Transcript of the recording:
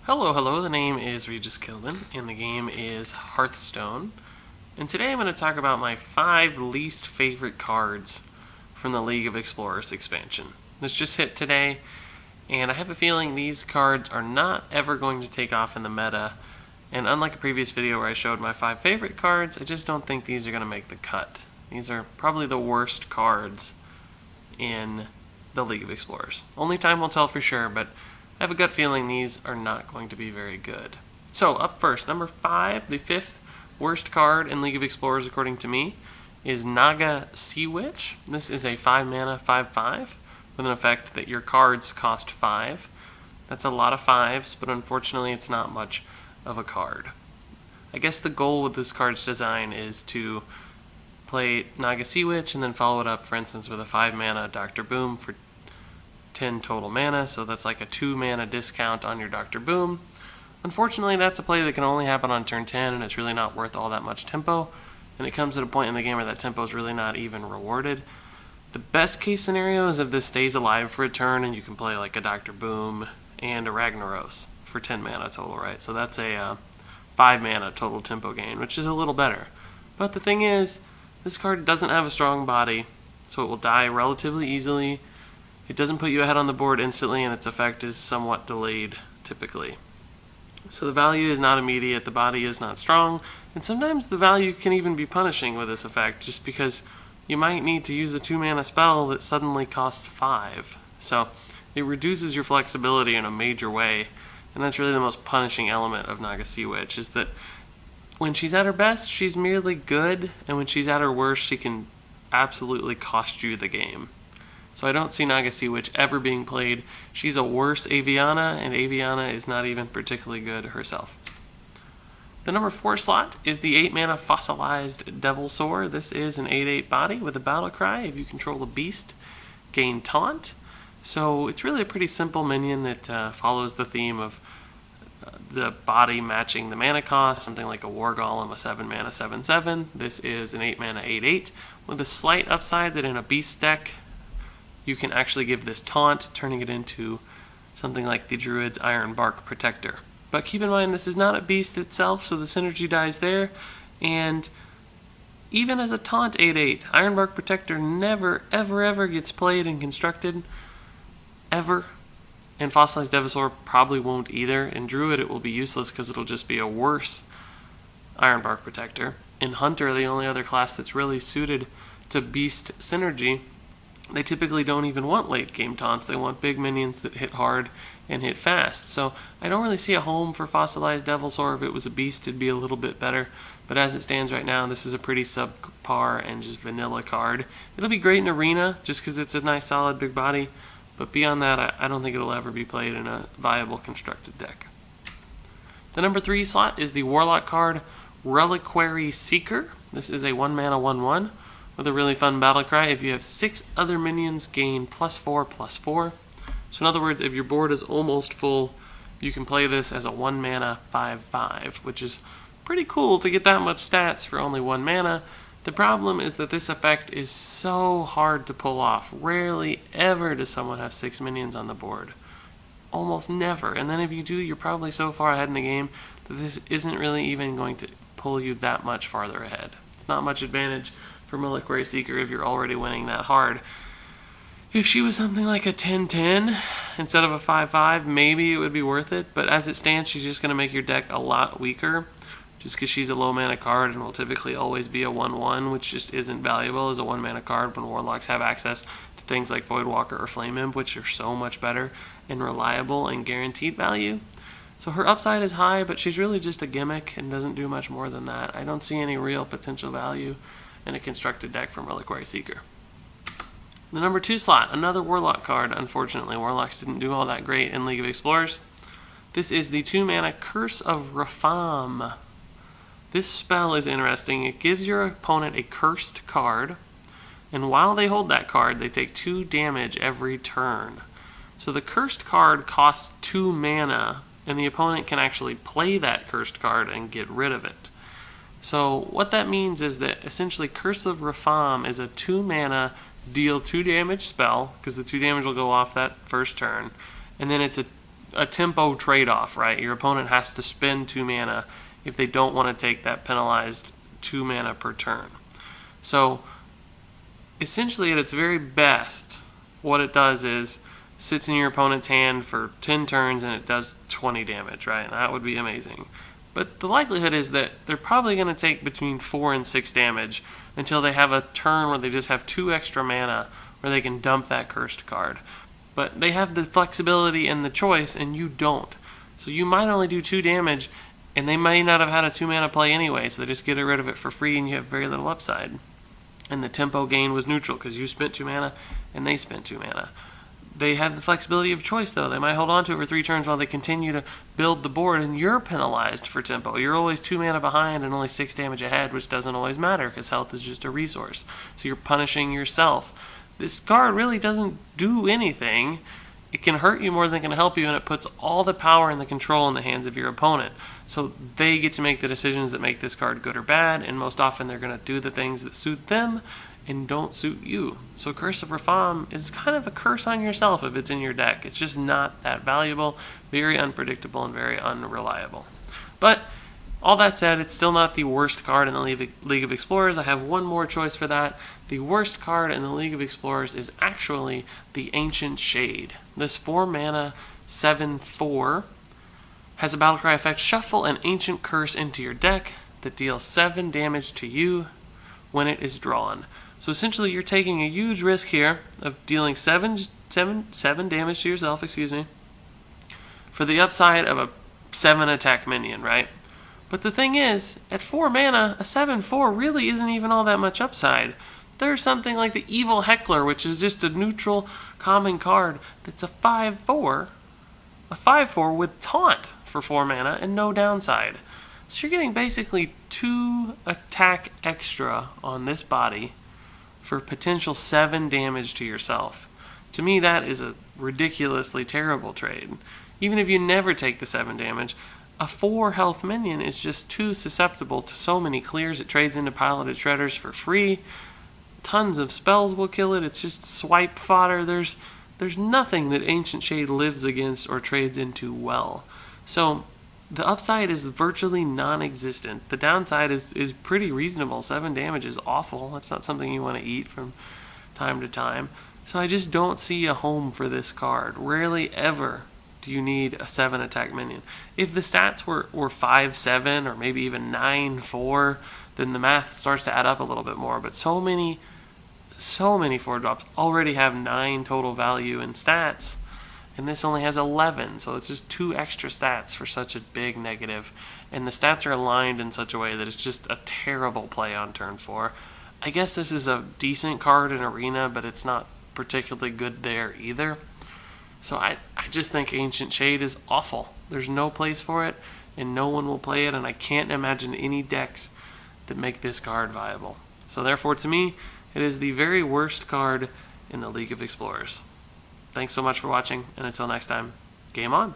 Hello, the name is Regis Kilbin, and the game is Hearthstone. And today I'm going to talk about my 5 least favorite cards from the League of Explorers expansion. This just hit today, and I have a feeling these cards are not ever going to take off in the meta. And unlike a previous video where I showed my 5 favorite cards, I just don't think these are going to make the cut. These are probably the worst cards in the League of Explorers. Only time will tell for sure, but I have a gut feeling these are not going to be very good. So, up first, number 5, the 5th worst card in League of Explorers according to me, is Naga See. This is a 5 mana 5/5 with an effect that your cards cost 5. That's a lot of 5s, but unfortunately it's not much of a card. I guess the goal with this card's design is to play Naga See and then follow it up, for instance, with a 5 mana Dr. Boom for 10 total mana, so that's like a 2 mana discount on your Dr. Boom. Unfortunately, that's a play that can only happen on turn 10, and it's really not worth all that much tempo, and it comes at a point in the game where that tempo is really not even rewarded. The best case scenario is if this stays alive for a turn, and you can play like a Dr. Boom and a Ragnaros for 10 mana total, right? So that's a 5 mana total tempo gain, which is a little better. But the thing is, this card doesn't have a strong body, so it will die relatively easily. It doesn't put you ahead on the board instantly, and its effect is somewhat delayed, typically. So the value is not immediate, the body is not strong, and sometimes the value can even be punishing with this effect, just because you might need to use a 2 mana spell that suddenly costs 5. So it reduces your flexibility in a major way, and that's really the most punishing element of Naga See, is that when she's at her best, she's merely good, and when she's at her worst, she can absolutely cost you the game. So I don't see Naga See ever being played. She's a worse Aviana, and Aviana is not even particularly good herself. The number 4 slot is the 8 mana Fossilized Devilsaur. This is an 8/8 body with a battle cry. If you control a beast, gain taunt. So it's really a pretty simple minion that follows the theme of the body matching the mana cost, something like a War Golem, a 7 mana 7/7. This is an 8 mana 8/8 with a slight upside that in a beast deck, you can actually give this taunt, turning it into something like the Druid's Ironbark Protector. But keep in mind, this is not a beast itself, so the synergy dies there. And even as a taunt 8/8, Ironbark Protector never, ever gets played and constructed. Ever. And Fossilized Devilsaur probably won't either. In Druid, it will be useless because it'll just be a worse Ironbark Protector. In Hunter, the only other class that's really suited to beast synergy, they typically don't even want late game taunts. They want big minions that hit hard and hit fast. So I don't really see a home for Fossilized Devilsaur. If it was a beast, it'd be a little bit better. But as it stands right now, this is a pretty subpar and just vanilla card. It'll be great in Arena just because it's a nice solid big body. But beyond that, I don't think it'll ever be played in a viable constructed deck. The number 3 slot is the Warlock card, Reliquary Seeker. This is a 1 mana 1/1. With a really fun battle cry. If you have 6 other minions, gain +4/+4. So in other words, if your board is almost full, you can play this as a 1 mana 5/5, which is pretty cool to get that much stats for only 1 mana. The problem is that this effect is so hard to pull off. Rarely ever does someone have 6 minions on the board. Almost never. And then if you do, you're probably so far ahead in the game that this isn't really even going to pull you that much farther ahead. It's not much advantage from Reliquary Seeker if you're already winning that hard. If she was something like a 10/10 instead of a 5/5, maybe it would be worth it, but as it stands, she's just going to make your deck a lot weaker, just because she's a low mana card and will typically always be a 1/1, which just isn't valuable as a 1 mana card when Warlocks have access to things like Voidwalker or Flame Imp, which are so much better and reliable and guaranteed value. So her upside is high, but she's really just a gimmick and doesn't do much more than that. I don't see any real potential value in a constructed deck from Reliquary Seeker. The number 2 slot, another Warlock card. Unfortunately, Warlocks didn't do all that great in League of Explorers. This is the 2 mana Curse of Rafam. This spell is interesting. It gives your opponent a cursed card, and while they hold that card, they take 2 damage every turn. So the cursed card costs 2 mana, and the opponent can actually play that cursed card and get rid of it. So what that means is that essentially Curse of Rafam is a 2 mana deal 2 damage spell, because the 2 damage will go off that first turn, and then it's a a tempo trade-off, right? Your opponent has to spend 2 mana if they don't want to take that penalized 2 mana per turn. So essentially at its very best, what it does is sits in your opponent's hand for 10 turns and it does 20 damage, right? And that would be amazing. But the likelihood is that they're probably going to take between 4 and 6 damage until they have a turn where they just have 2 extra mana where they can dump that cursed card. But they have the flexibility and the choice, and you don't. So you might only do 2 damage, and they may not have had a 2 mana play anyway, so they just get rid of it for free and you have very little upside. And the tempo gain was neutral because you spent 2 mana and they spent 2 mana. They have the flexibility of choice, though. They might hold on to it for 3 turns while they continue to build the board, and you're penalized for tempo. You're always 2 mana behind and only 6 damage ahead, which doesn't always matter because health is just a resource. So you're punishing yourself. This card really doesn't do anything. It can hurt you more than it can help you, and it puts all the power and the control in the hands of your opponent. So they get to make the decisions that make this card good or bad, and most often they're going to do the things that suit them and don't suit you. So Curse of Rafaam is kind of a curse on yourself if it's in your deck. It's just not that valuable, very unpredictable, and very unreliable. But all that said, it's still not the worst card in the League of Explorers. I have one more choice for that. The worst card in the League of Explorers is actually the Ancient Shade. This 4 mana 7/4 has a battlecry effect: shuffle an Ancient Curse into your deck that deals 7 damage to you when it is drawn. So essentially you're taking a huge risk here of dealing 7 damage to yourself, for the upside of a 7 attack minion, right? But the thing is, at 4 mana, a 7/4 really isn't even all that much upside. There's something like the Evil Heckler, which is just a neutral common card that's a 5/4 with taunt for 4 mana and no downside. So you're getting basically 2 attack extra on this body for potential 7 damage to yourself. To me, that is a ridiculously terrible trade. Even if you never take the 7 damage, a 4 health minion is just too susceptible to so many clears. It trades into Piloted Shredders for free. Tons of spells will kill it. It's just swipe fodder. There's nothing that Ancient Shade lives against or trades into well. So the upside is virtually non-existent. The downside is pretty reasonable. 7 damage is awful. That's not something you want to eat from time to time. So I just don't see a home for this card. Rarely ever do you need a 7 attack minion. If the stats were 5/7 or maybe even 9/4, then the math starts to add up a little bit more. But so many 4-drops already have 9 total value in stats, and this only has 11, so it's just 2 extra stats for such a big negative. And the stats are aligned in such a way that it's just a terrible play on turn 4. I guess this is a decent card in Arena, but it's not particularly good there either. So I just think Ancient Shade is awful. There's no place for it, and no one will play it, and I can't imagine any decks that make this card viable. So therefore, to me, it is the very worst card in the League of Explorers. Thanks so much for watching, and until next time, game on!